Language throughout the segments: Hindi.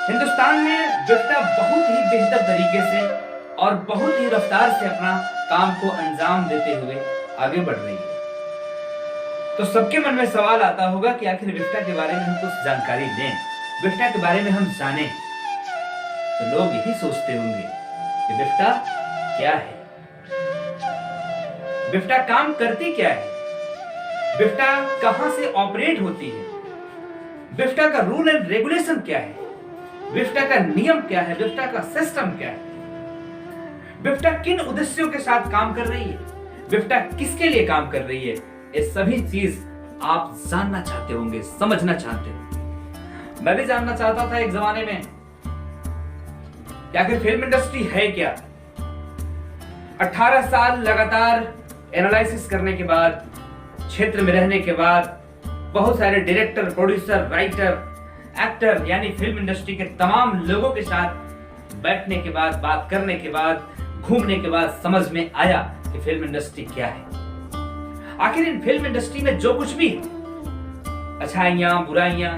हिंदुस्तान में बिफ्टा बहुत ही बेहतर तरीके से और बहुत ही रफ्तार से अपना काम को अंजाम देते हुए आगे बढ़ रही है। तो सबके मन में सवाल आता होगा कि आखिर बिफ्टा के बारे में हम कुछ जानकारी दें, बिफ्टा के बारे में हम जानें। तो लोग यही सोचते होंगे कि बिफ्टा क्या है, बिफ्टा काम करती क्या है, बिफ्टा कहां से ऑपरेट होती है, बिफ्टा का रूल एंड रेगुलेशन क्या है, बिफ्टा का नियम क्या है, बिफ्टा का सिस्टम क्या है, बिफ्टा किन उद्देश्यों के साथ काम कर रही है, बिफ्टा किसके लिए काम कर रही है। ये सभी चीज आप जानना चाहते होंगे, समझना चाहते हो। मैं भी जानना चाहता था एक जमाने में कि आखिर फिल्म इंडस्ट्री है क्या। 18 साल लगातार एनालिसिस करने के बाद, क्षेत्र में रहने के बाद, बहुत सारे डायरेक्टर, प्रोड्यूसर, राइटर, एक्टर यानी फिल्म इंडस्ट्री के तमाम लोगों के साथ बैठने के बाद, बात करने के बाद, घूमने के बाद समझ में आया कि फिल्म इंडस्ट्री क्या है। आखिर इन फिल्म इंडस्ट्री में जो कुछ भी अच्छाइयां, बुराइयां,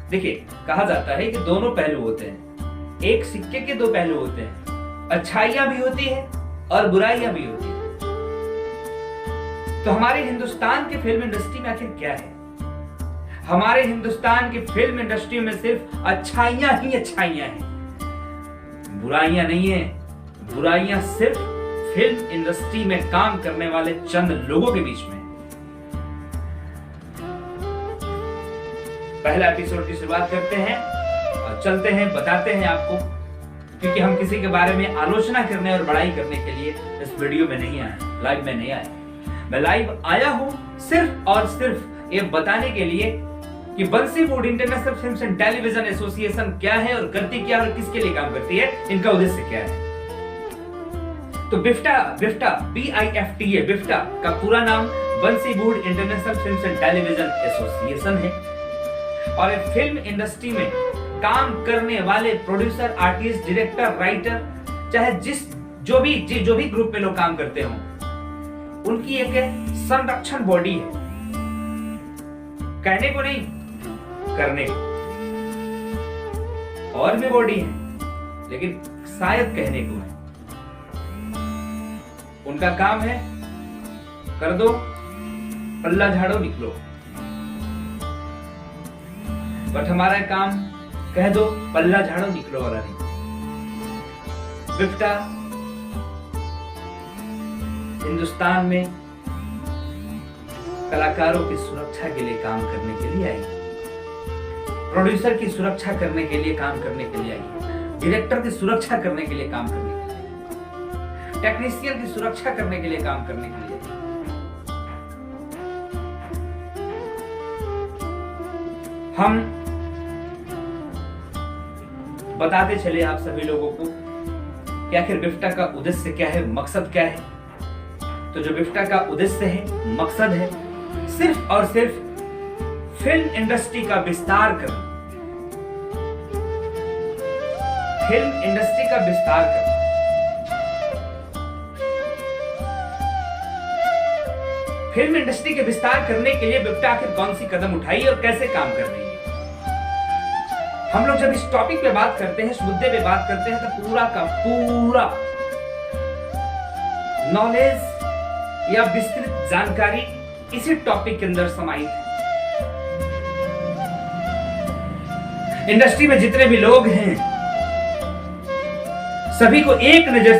देखिए कहा जाता है कि दोनों पहलू होते हैं, एक सिक्के के दो पहलू होते हैं, अच्छाइयां भी होती है और बुराइयां भी होती है। तो हमारे हिंदुस्तान की फिल्म इंडस्ट्री में आखिर क्या है। हमारे हिंदुस्तान की फिल्म इंडस्ट्री में सिर्फ अच्छाइयां ही अच्छाइयां हैं, बुराइयां नहीं है। बुराइयां सिर्फ फिल्म इंडस्ट्री में काम करने वाले चंद लोगों के बीच में। पहला एपिसोड की शुरुआत करते हैं और चलते हैं, बताते हैं आपको, क्योंकि हम किसी के बारे में आलोचना करने और बड़ाई करने के लिए इस वीडियो में नहीं आए, लाइव में नहीं आया। मैं लाइव आया हूं सिर्फ और सिर्फ ये बताने के लिए कि Bansiwood international films and television association क्या है और करती क्या है और किसके लिए काम करती है, इनका उद्देश्य क्या है। तो बिफ्टा BIFTA बिफ्टा का पूरा नाम Bansiwood international films and television association है और फिल्म इंडस्ट्री में काम करने वाले प्रोड्यूसर, आर्टिस्ट, डायरेक्टर, राइटर, चाहे जो भी ग्रुप में लोग काम करते हों, उनकी एक संरक्षण बॉडी है। कहने को नहीं, करने को। और भी बॉडी है लेकिन शायद कहने को है। उनका काम है कर दो, पल्ला झाड़ो, निकलो। बट हमारा काम कह दो, पल्ला झाड़ो, निकलो वाला नहीं। बिफ्टा हिंदुस्तान में कलाकारों की सुरक्षा के लिए काम करने के लिए आई, प्रोड्यूसर की सुरक्षा करने के लिए काम करने के लिए आई, डायरेक्टर की सुरक्षा करने के लिए काम करने के लिए, टेक्नीशियन की सुरक्षा करने के लिए काम करने के लिए। हम बताते चले आप सभी लोगों को कि आखिर बिफ्टा का उद्देश्य क्या है, मकसद क्या है। तो जो बिफ्टा का उद्देश्य है, मकसद है, सिर्फ और सिर्फ फिल्म इंडस्ट्री का विस्तार करना, फिल्म इंडस्ट्री का विस्तार करना। फिल्म इंडस्ट्री के विस्तार करने के लिए बिफ्टा आखिर कौन सी कदम उठाई और कैसे काम कर रही है। हम लोग जब इस टॉपिक पे बात करते हैं, इस मुद्दे पे बात करते हैं, तो पूरा का पूरा नॉलेज या विस्तृत जानकारी इसी टॉपिक के अंदर समाहित है। इंडस्ट्री में जितने भी लोग हैं, सभी को एक नजर